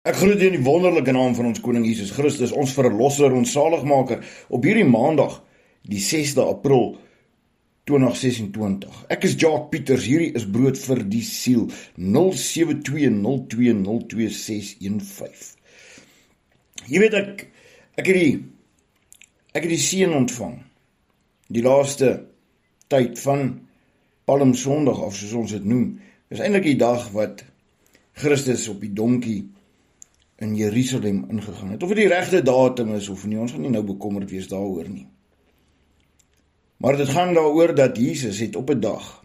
Ek groet u in die wonderlike naam van ons koning Jesus Christus, ons verlosser, ons zaligmaker, op hierdie maandag, die 6de April 2026. Ek is Jacques Pieters, hierdie is brood vir die siel, 0720202615. Jy weet, ek het die seën ontvang, die laaste tyd van Palm Sondag af, soos ons dit noem. Dis eintlik die dag wat Christus op die donkie in Jerusalem ingegaan het. Of dit die regte datum is of nie, ons gaan nie nou bekommerd wees daaroor nie. Maar dit gaan daaroor dat Jesus het op 'n dag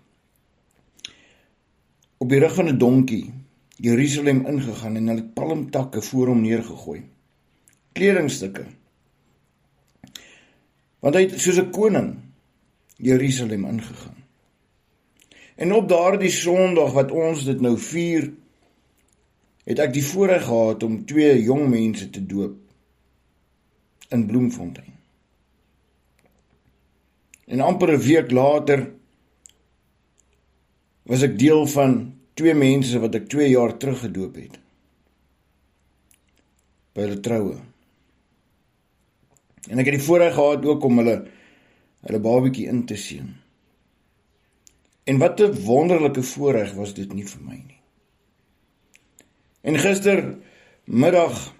op die rug van 'n donkie Jerusalem ingegaan en hulle het palmtakke voor hom neergegooi. Kledingstukke. Want hy het soos 'n koning Jerusalem ingegaan. En op daardie Sondag wat ons dit nou vier, het ek die voorreg gehad om 2 jong mense te doop in Bloemfontein. En amper 'n week later was ek deel van 2 mense wat ek 2 jaar terug gedoop het, by hulle troue. En ek het die voorreg gehad ook om hulle babietjie in te seën. En wat 'n wonderlike voorreg was dit nie vir my nie. En gistermiddag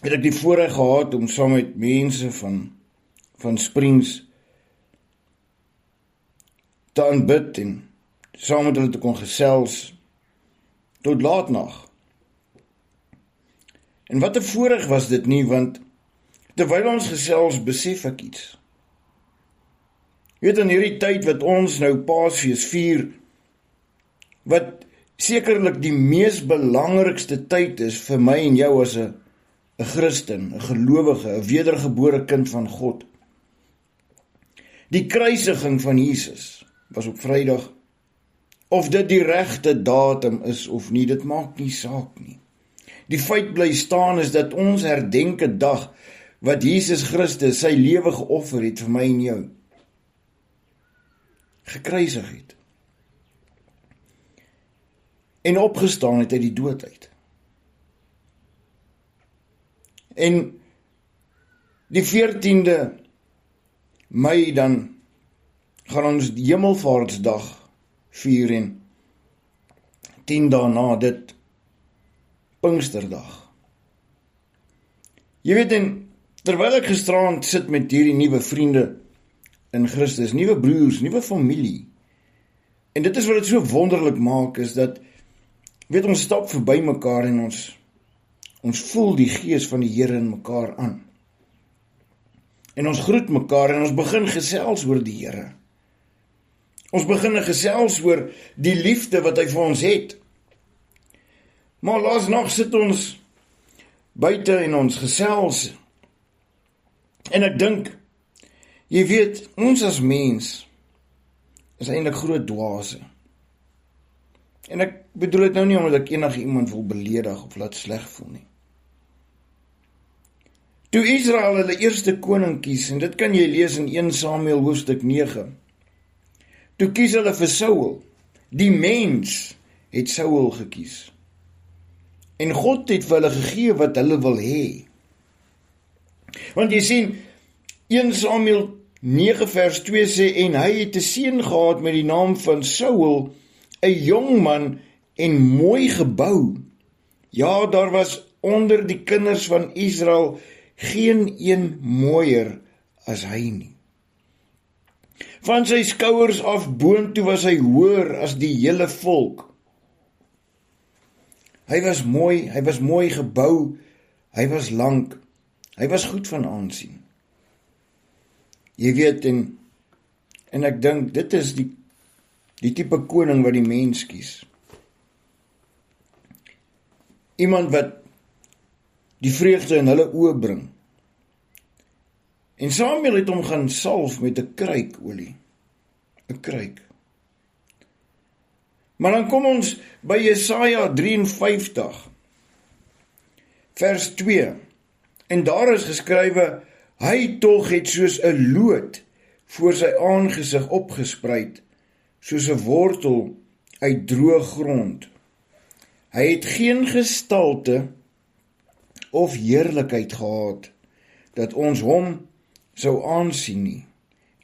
het ek die voorreg gehad om saam met mense van Springs te aanbid en saam met hulle te kon gesels tot laatnag. En wat 'n voorreg was dit nie, want terwyl ons gesels besef ek iets. Jy weet, in hierdie tyd wat ons nou Paasfees vier, wat sekerlik die mees belangrikste tyd is vir my en jou as 'n Christen, 'n gelowige, 'n wedergebore kind van God. Die kruisiging van Jesus was op Vrydag. Of dit die regte datum is of nie, dit maak nie saak nie. Die feit bly staan is dat ons herdenk 'n dag wat Jesus Christus sy lewe geoffer het vir my en jou. Gekruisig het. En opgestaan het uit die dood uit. En die 14de Mei dan gaan ons die Hemelvaartsdag vier en 10 dae na dit Pinksterdag. Jy weet, en terwyl ek gisterand sit met hierdie nuwe vriende in Christus, nuwe broers, nuwe familie, en dit is wat dit so wonderlik maak, is dat weet, ons stap verby mekaar en ons voel die gees van die Here in mekaar aan. En ons groet mekaar en ons begin gesels oor die Here. Ons begin gesels oor die liefde wat hy vir ons het. Maar laasnag sit ons buite en ons gesels. En ek dink, jy weet, ons as mens is eintlik groot dwaase. En ek bedoel dit nou nie omdat ek enige iemand wil beledig of laat sleg voel nie. Toe Israel hulle eerste koning kies, en dit kan jy lees in 1 Samuel hoofstuk 9, toe kies hulle vir Saul. Die mens het Saul gekies. En God het vir hulle gegee wat hulle wil hê. Want jy sien, 1 Samuel 9 vers 2 sê, en hy het 'n seun gehad met die naam van Saul, 'n jong man en mooi gebou. Ja, daar was onder die kinders van Israel geen een mooier as hy nie. Van sy skouers af boontoe was hy hoër as die hele volk. Hy was mooi gebou, hy was lank, hy was goed van aansien. Jy weet, en ek dink, dit is die tipe koning wat die mens kies. Iemand wat die vreugde in hulle oë bring. En Samuel het hom gaan salf met 'n kruik olie. 'n Kruik. Maar dan kom ons by Jesaja 53, vers 2. En daar is geskrywe, hy tog het soos 'n loot voor sy aangesig opgespreid, soos 'n wortel uit droë grond. Hy het geen gestalte of heerlikheid gehad, dat ons hom sou aansien nie,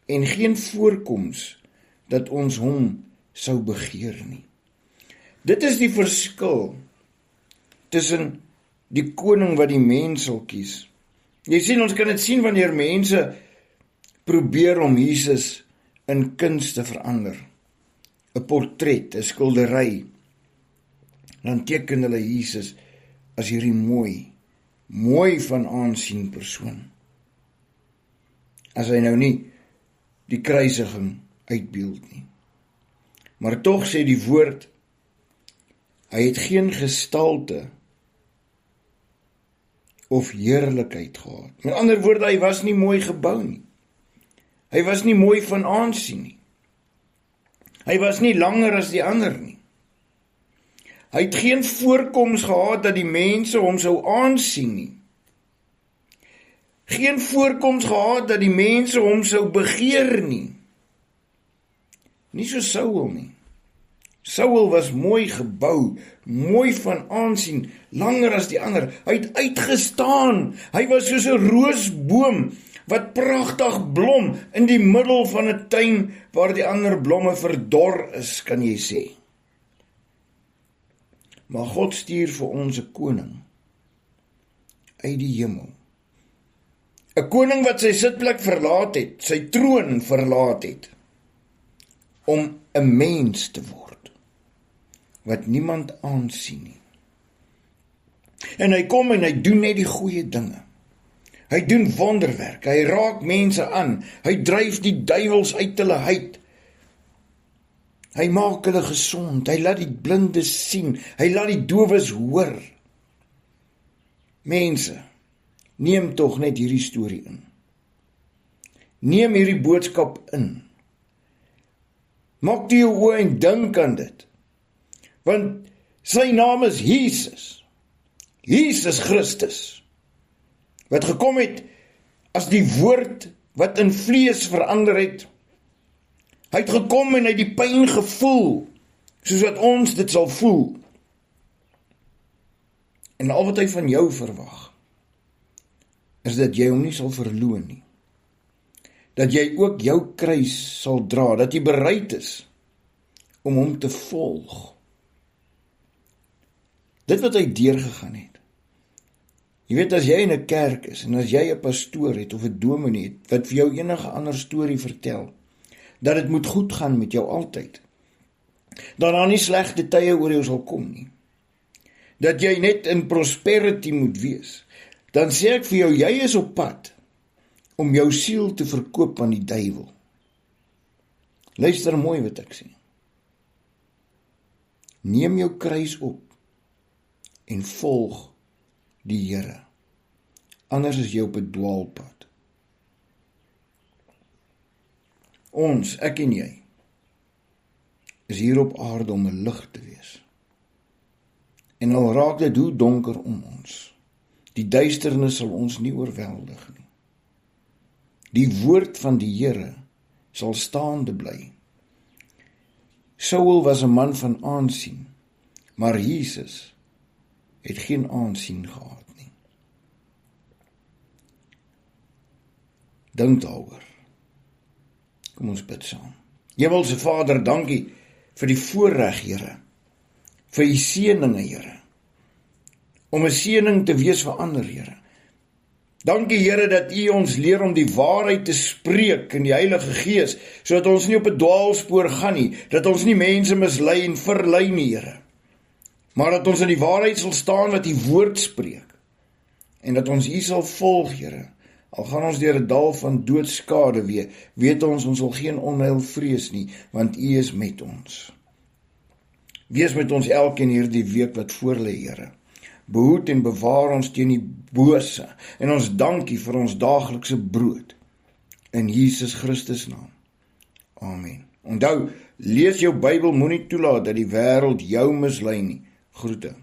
en geen voorkoms, dat ons hom sou begeer nie. Dit is die verskil tussen die koning wat die mens sal kies. Jy sien, ons kan dit sien wanneer mense probeer om Jesus in kuns te verander. 'n portret, 'n skildery. Dan teken hulle Jesus as hierdie mooi van aansien persoon. As hy nou nie die kruisiging uitbeeld nie. Maar tog sê die woord, hy het geen gestalte of heerlikheid gehad. Met ander woorde, hy was nie mooi gebou nie. Hy was nie mooi van aansien nie. Hy was nie langer as die ander nie. Hy het geen voorkoms gehad dat die mense hom sou aansien nie. Geen voorkoms gehad dat die mense hom sou begeer nie. Nie so Saul nie. Saul was mooi gebou, mooi van aansien, langer as die ander. Hy het uitgestaan. Hy was soos 'n roosboom wat pragtig blom in die middel van 'n tuin waar die ander blomme verdor is, kan jy sê. Maar God stuur vir ons 'n koning uit die hemel. 'n Koning wat sy sitplek verlaat het, sy troon verlaat het, om 'n mens te word, wat niemand aansien nie. En hy kom en hy doen net die goeie dinge. Hy doen wonderwerk, hy raak mense aan, hy dryf die duiwels uit hulle huid. Hy maak hulle gesond, hy laat die blindes sien, hy laat die dowes hoor. Mense, neem tog net hierdie storie in. Neem hierdie boodskap in. Maak die jou oë en dink aan dit. Want sy naam is Jesus. Jesus Christus. Wat gekom het as die woord wat in vlees verander het. Hy het gekom en hy het die pyn gevoel, soos wat ons dit sal voel. En al wat hy van jou verwag, is dat jy hom nie sal verloon nie. Dat jy ook jou kruis sal dra, dat jy bereid is om hom te volg. Dit wat hy deurgegaan het. Jy weet, as jy in 'n kerk is, en as jy 'n pastoor het, of 'n dominee het, wat vir jou enige ander storie vertel, dat dit moet goed gaan met jou altyd, dat daar nie slegte tye oor jou sal kom nie, dat jy net in prosperity moet wees, dan sê ek vir jou, jy is op pad om jou siel te verkoop aan die duiwel. Luister mooi wat ek sê. Neem jou kruis op en volg die Here. Anders is jy op 'n dwaalpad. Ons, ek en jy, is hier op aarde om 'n lig te wees. En al raak dit hoe donker om ons, die duisternis sal ons nie oorweldig nie. Die woord van die Here sal staande bly. Saul was 'n man van aansien, maar Jesus het geen aansien gehad nie. Dink daaroor. Kom ons bid saam. Hemelse Vader, dankie vir die voorreg, Here, vir die seëninge, Here, om 'n seëning te wees vir ander, Here. Dankie, Here, dat U ons leer om die waarheid te spreek in die Heilige Gees, sodat ons nie op 'n dwaalspoor gaan nie, dat ons nie mense mislei en verlei nie, Here, maar dat ons in die waarheid sal staan wat U woord spreek, en dat ons U sal volg, Here. Al gaan ons deur 'n dal van doodskade weet ons sal geen onheil vrees nie, want U is met ons. Wees met ons elkeen hierdie week wat voor lê, Here. Behoed en bewaar ons teen die bose, en ons dankie vir ons daaglikse brood. In Jesus Christus naam. Amen. Onthou, lees jou Bybel, moenie toelaat dat die wêreld jou mislei nie. Groete.